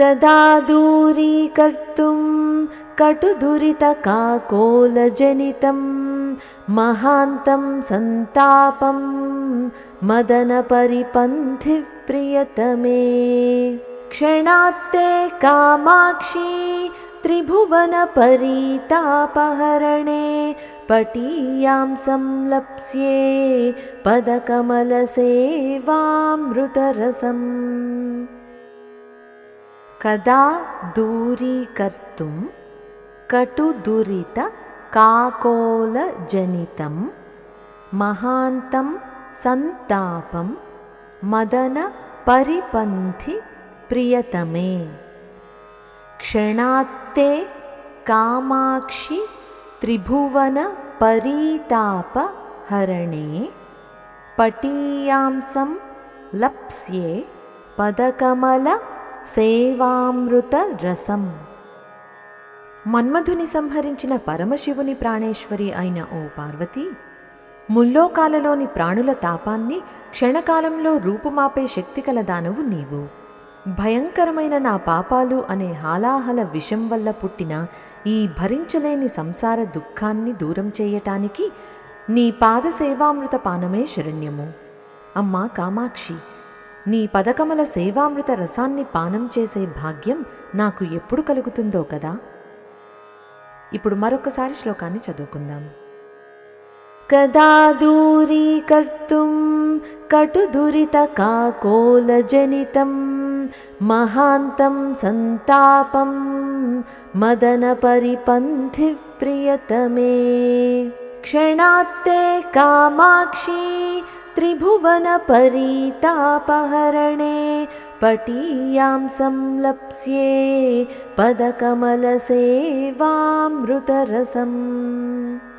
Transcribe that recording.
कदा दूरीकर्तुं कटुदुरितकाकोलजनितं महान्तं सन्तापं मदनपरिपन्थिः प्रियतमे। क्षणात्ते कामाक्षी त्रिभुवनपरीतापहरणे पटीयां संलप्स्ये पदकमलसेवामृतरसम्। कदा दूरीकर्तुं कटुदुरितकाकोलजनितं महान्तं सन्तापं मदनपरिपन्थि प्रियतमे। क्षणात्ते कामाक्षि त्रिभुवनपरीतापहरणे पटीयांसं लप्स्ये పదకమల సేవామృతరసం. మన్మధుని సంహరించిన పరమశివుని ప్రాణేశ్వరి అయిన ఓ పార్వతీ, ముల్లోకాలలోని ప్రాణుల తాపాన్ని క్షణకాలంలో రూపుమాపే శక్తి కల దానవు నీవు. భయంకరమైన నా పాపాలు అనే హాలాహల విషం వల్ల పుట్టిన ఈ భరించలేని సంసార దుఃఖాన్ని దూరం చేయటానికి నీ పాద సేవామృత పానమే శరణ్యము. అమ్మా కామాక్షి, నీ పదకమల సేవామృత రసాన్ని పానం చేసే భాగ్యం నాకు ఎప్పుడు కలుగుతుందో కదా. ఇప్పుడు మరొకసారి శ్లోకాన్ని చదువుకుందాం. కదా దూరీకర్తుం కటుదురితకాకోలజనితం మహాంతం సంతాపం మదనపరిపంథిః ప్రియతమే. క్షణాత్తే కామాక్షి त्रिभुवनपरीतापहरणे पटीयां संलप्स्ये पदकमलसेवामृतरसम्.